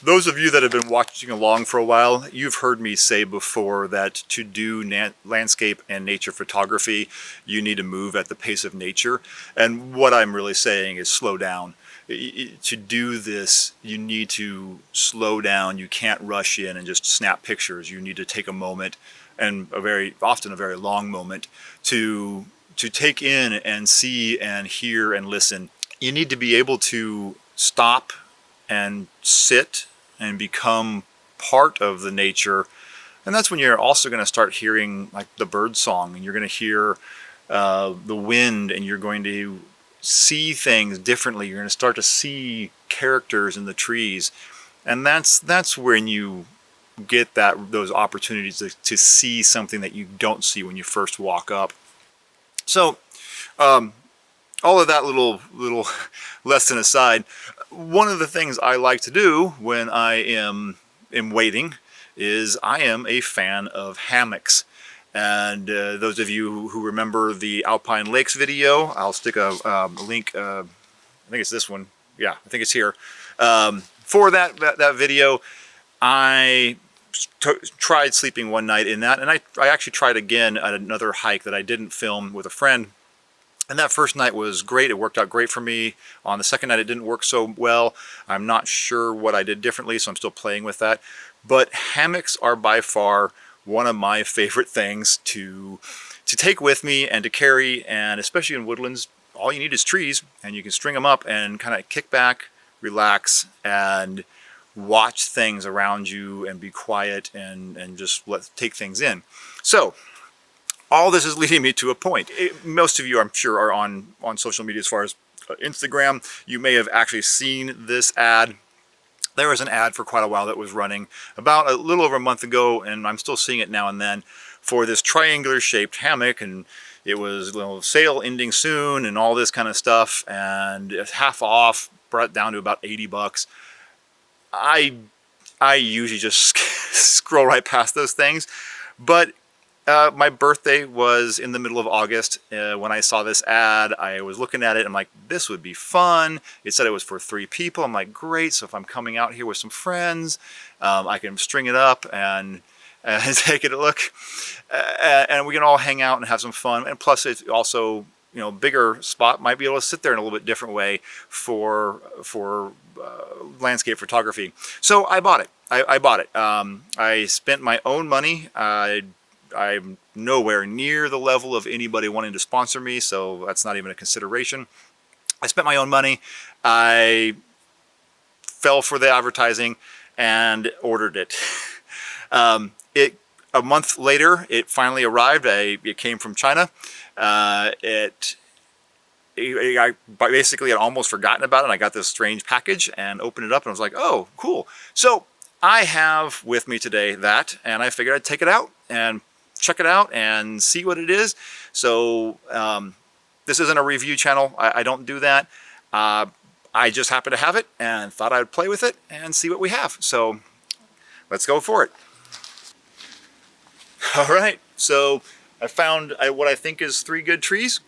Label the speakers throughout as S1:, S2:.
S1: Those of you that have been watching along for a while, you've heard me say before that to do landscape and nature photography, you need to move at the pace of nature. And what I'm really saying is slow down. To do this, you need to slow down. You can't rush in and just snap pictures. You need to take a moment, and often a very long moment, to take in and see and hear and listen. You need to be able to stop and sit and become part of the nature. And that's when you're also going to start hearing like the bird song, and you're going to hear the wind, and you're going to see things differently. You're going to start to see characters in the trees. And that's when you get those opportunities to see something that you don't see when you first walk up. So all of that little lesson aside, one of the things I like to do when I am waiting is I am a fan of hammocks. And those of you who remember the Alpine Lakes video, I'll stick a link, I think it's this one, yeah, I think it's here. For that video, I tried sleeping one night in that, and I actually tried again at another hike that I didn't film with a friend. And that first night was great. It worked out great for me. On the second night, it didn't work so well. I'm not sure what I did differently, so I'm still playing with that. But hammocks are by far one of my favorite things to take with me and to carry. And especially in woodlands, all you need is trees, and you can string them up and kind of kick back, relax, and watch things around you and be quiet and just take things in. So all this is leading me to a point. Most of you, I'm sure, are on social media as far as Instagram. You may have actually seen this ad. There was an ad for quite a while that was running about a little over a month ago, and I'm still seeing it now and then, for this triangular shaped hammock, and it was, you know, sale ending soon and all this kind of stuff, and it's half off, brought it down to about 80 bucks. I usually just scroll right past those things, but my birthday was in the middle of August. When I saw this ad, I was looking at it. I'm like, this would be fun. It said it was for 3 people. I'm like, great. So if I'm coming out here with some friends, I can string it up and take it a look. And we can all hang out and have some fun. And plus, it's also, you know, bigger spot, might be able to sit there in a little bit different way for landscape photography. So I bought it. I bought it. I spent my own money. I'm nowhere near the level of anybody wanting to sponsor me, so that's not even a consideration. I spent my own money. I fell for the advertising and ordered it. A month later, it finally arrived. It came from China. I basically had almost forgotten about it. I got this strange package and opened it up, and I was like, oh, cool. So I have with me today that, and I figured I'd take it out and check it out and see what it is. So this isn't a review channel. I don't do that. I just happen to have it and thought I'd play with it and see what we have. So let's go for it. All right, so I found what I think is 3 good trees,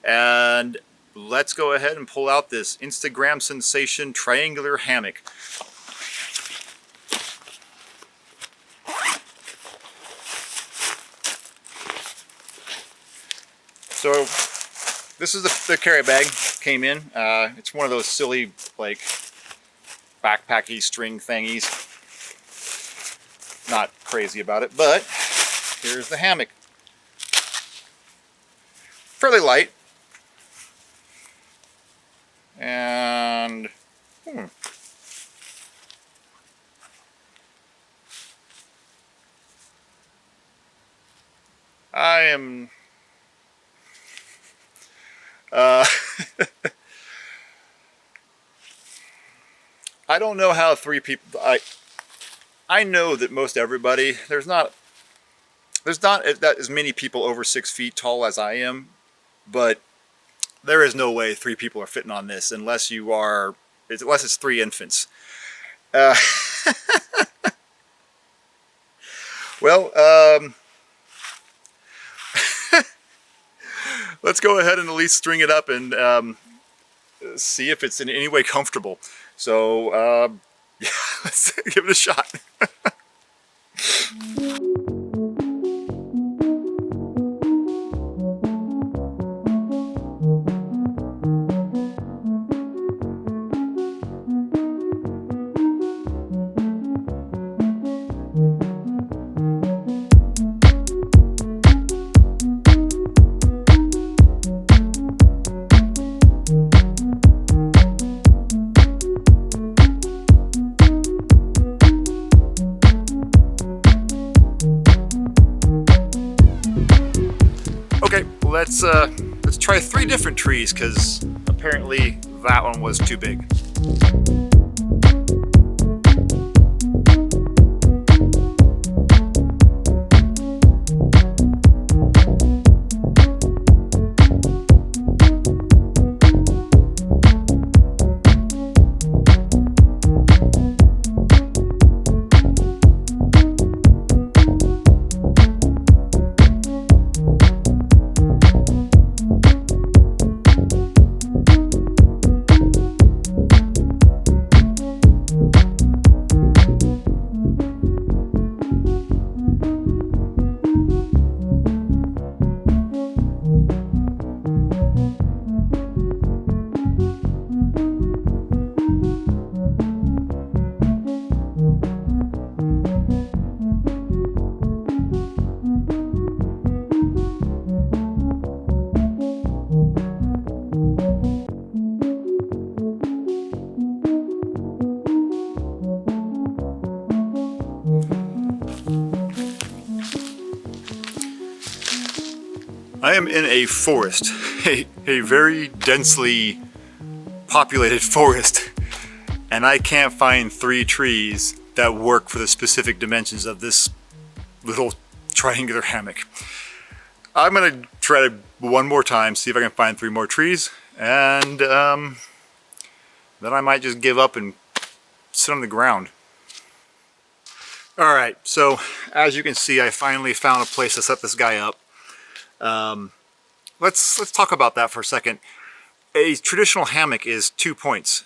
S1: and let's go ahead and pull out this Instagram sensation triangular hammock. So this is the carry bag came in. It's one of those silly, like, backpacky string thingies. Not crazy about it, but here's the hammock. Fairly light. And I am I don't know how 3 people, I know that most everybody, there's not that as many people over 6 feet tall as I am, but there is no way 3 people are fitting on this unless it's 3 infants. Well, let's go ahead and at least string it up and see if it's in any way comfortable. So Yeah, let's give it a shot. Okay, let's try 3 different trees, because apparently that one was too big. I am in a forest, a very densely populated forest, and I can't find 3 trees that work for the specific dimensions of this little triangular hammock. I'm gonna try to one more time, see if I can find 3 more trees, and then I might just give up and sit on the ground. Alright, so as you can see, I finally found a place to set this guy up. Let's talk about that for a second. A traditional hammock is 2 points.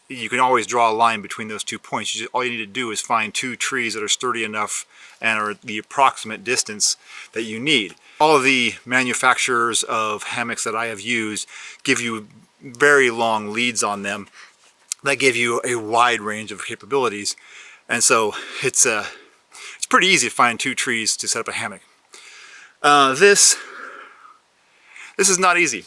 S1: You can always draw a line between those 2 points. All you need to do is find 2 trees that are sturdy enough and are the approximate distance that you need. All of the manufacturers of hammocks that I have used give you very long leads on them that give you a wide range of capabilities, and so it's pretty easy to find 2 trees to set up a hammock. This is not easy.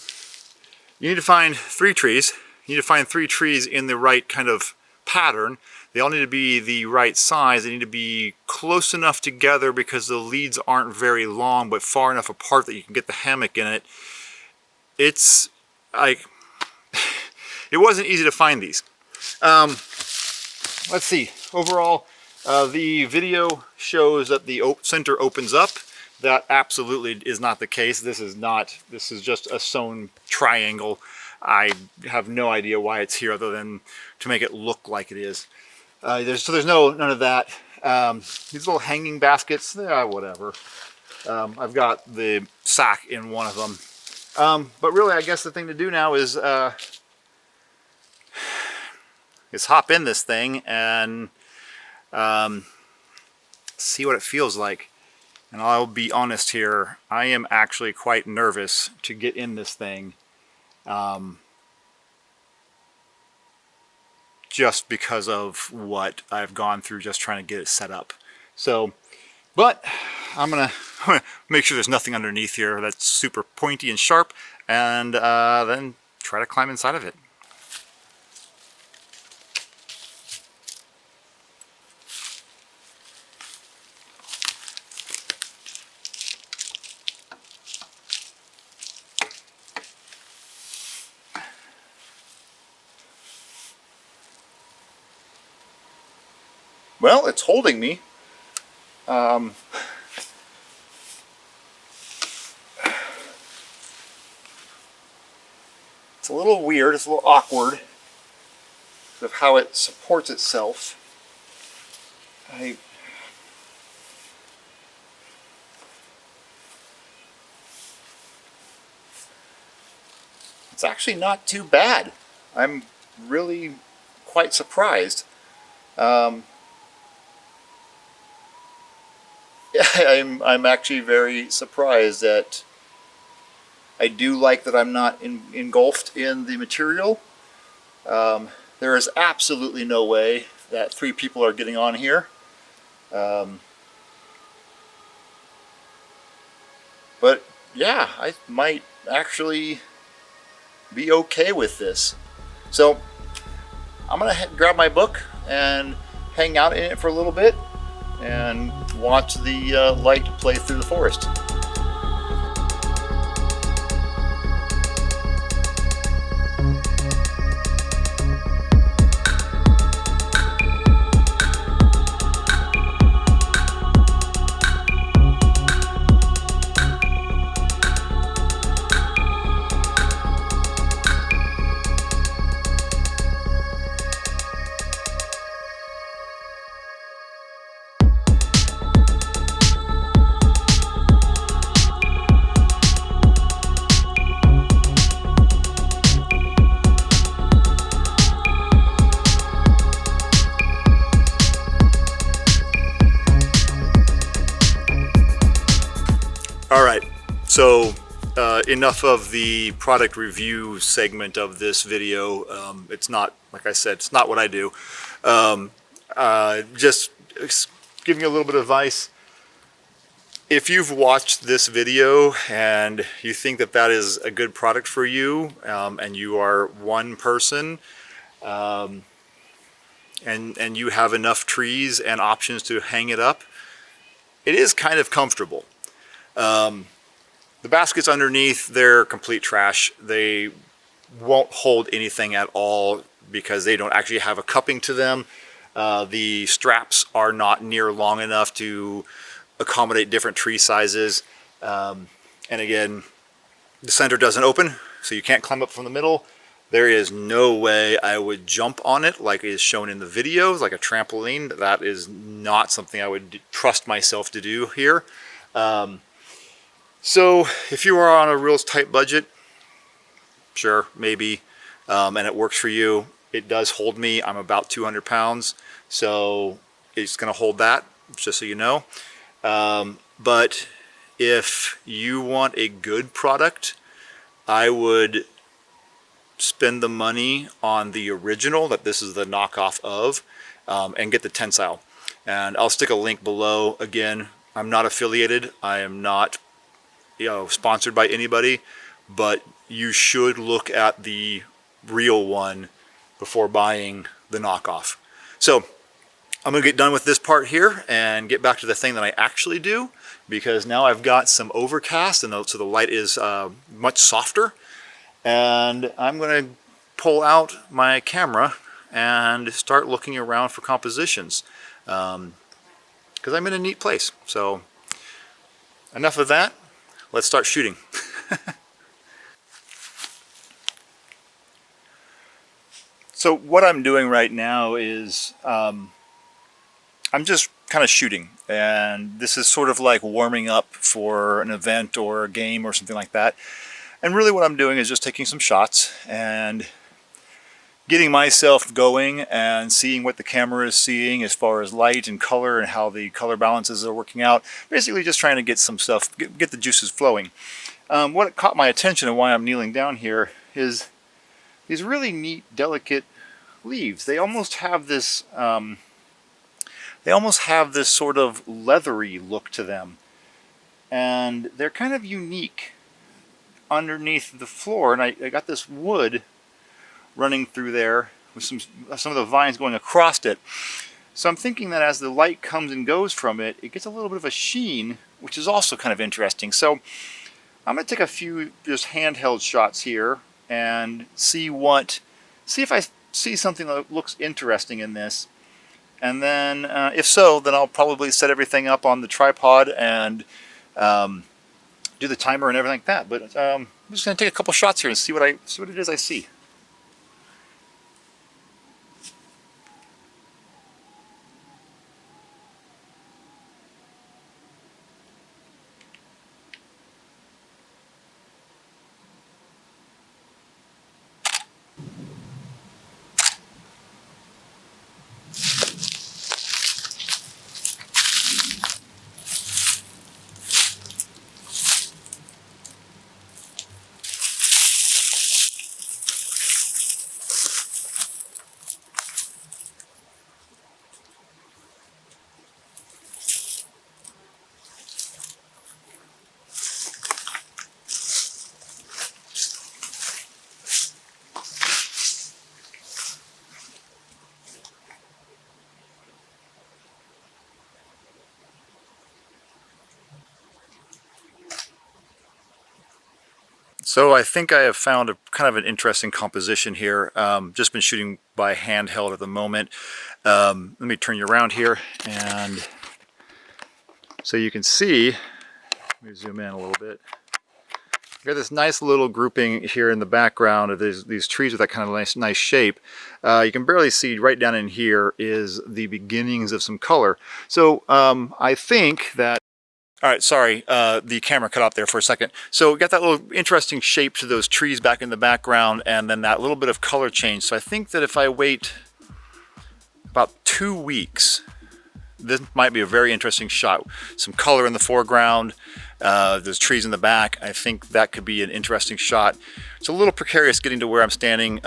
S1: You need to find 3 trees. You need to find 3 trees in the right kind of pattern. They all need to be the right size. They need to be close enough together because the leads aren't very long, but far enough apart that you can get the hammock in it. It's like, it wasn't easy to find these. Let's see. Overall, the video shows that the center opens up. That absolutely is not the case. This is just a sewn triangle. I have no idea why it's here other than to make it look like it is. There's none of that. These little hanging baskets, whatever. I've got the sack in one of them. But really, I guess the thing to do now is hop in this thing and see what it feels like. And I'll be honest here, I am actually quite nervous to get in this thing, just because of what I've gone through just trying to get it set up. So, but I'm gonna make sure there's nothing underneath here that's super pointy and sharp, and then try to climb inside of it. Well, it's holding me. It's a little weird, it's a little awkward of how it supports itself. It's actually not too bad. I'm really quite surprised.
S2: Um, yeah, I'm actually very surprised that I do like that I'm not engulfed in the material. There is absolutely no way that 3 people are getting on here. Um, but yeah, I might actually be okay with this. So I'm gonna grab my book and hang out in it for a little bit and watch the light play through the forest.
S1: All right, so enough of the product review segment of this video. It's not, like I said, it's not what I do. Just giving you a little bit of advice. If you've watched this video and you think that that is a good product for you, and you are one person, and you have enough trees and options to hang it up, it is kind of comfortable. The baskets underneath, they're complete trash. They won't hold anything at all because they don't actually have a cupping to them. The straps are not near long enough to accommodate different tree sizes. And again, the center doesn't open, so you can't climb up from the middle. There is no way I would jump on it like is shown in the videos, like a trampoline. That is not something I would trust myself to do here. So if you are on a real tight budget, sure, maybe, and it works for you. It does hold me. I'm about 200 pounds, so it's going to hold that, just so you know. But if you want a good product, I would spend the money on the original that this is the knockoff of, and get the tensile. And I'll stick a link below. Again, I'm not affiliated. I am not sponsored by anybody, but you should look at the real one before buying the knockoff. So I'm gonna get done with this part here and get back to the thing that I actually do, because now I've got some overcast and so the light is much softer, and I'm gonna pull out my camera and start looking around for compositions, because I'm in a neat place. So enough of that. Let's start shooting. So what I'm doing right now is I'm just kind of shooting, and this is sort of like warming up for an event or a game or something like that. And really what I'm doing is just taking some shots and getting myself going and seeing what the camera is seeing as far as light and color and how the color balances are working out. Basically just trying to get some stuff, get the juices flowing. What caught my attention and why I'm kneeling down here is these really neat, delicate leaves. They almost have this sort of leathery look to them. And they're kind of unique underneath the floor. And I got this wood running through there with some of the vines going across it. So I'm thinking that as the light comes and goes from it, it gets a little bit of a sheen, which is also kind of interesting. So I'm going to take a few just handheld shots here and see if I see something that looks interesting in this. And then if so, then I'll probably set everything up on the tripod and do the timer and everything like that. But I'm just going to take a couple shots here and see what it is I see. So I think I have found a kind of an interesting composition here. Just been shooting by handheld at the moment. Let me turn you around here, and so you can see, let me zoom in a little bit. Got this nice little grouping here in the background of these trees with that kind of nice shape. You can barely see right down in here is the beginnings of some color. So I think that, all right, sorry, the camera cut out there for a second. So we got that little interesting shape to those trees back in the background, and then that little bit of color change. So I think that if I wait about 2 weeks, this might be a very interesting shot. Some color in the foreground, there's trees in the back. I think that could be an interesting shot. It's a little precarious getting to where I'm standing.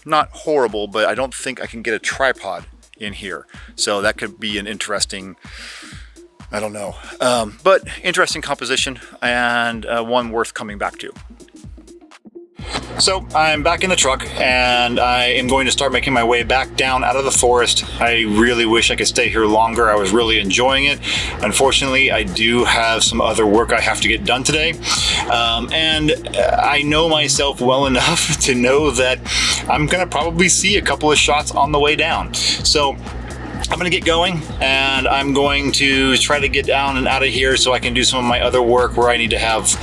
S1: Not horrible, but I don't think I can get a tripod in here. So that could be an interesting, I don't know, but interesting composition, and one worth coming back to. So I'm back in the truck, and I am going to start making my way back down out of the forest. I really wish I could stay here longer. I was really enjoying it. Unfortunately, I do have some other work I have to get done today. And I know myself well enough to know that I'm gonna probably see a couple of shots on the way down. So I'm gonna get going, and I'm going to try to get down and out of here so I can do some of my other work where I need to have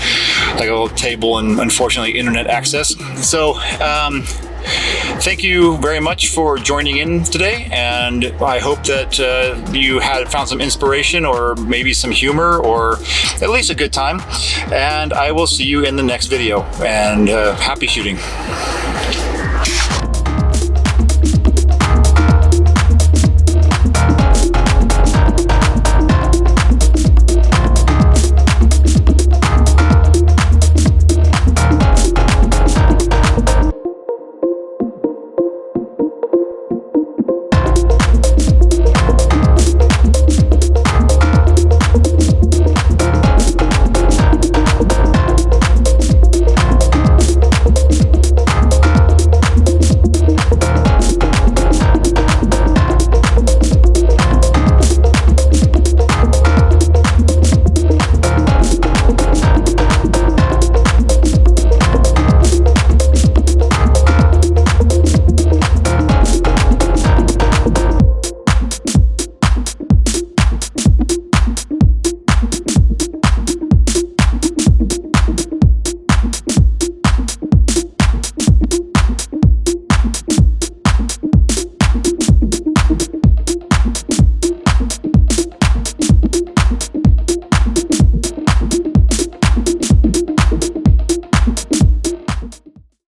S1: like a little table and unfortunately internet access. So thank you very much for joining in today, and I hope that you found some inspiration or maybe some humor or at least a good time, and I will see you in the next video, and happy shooting.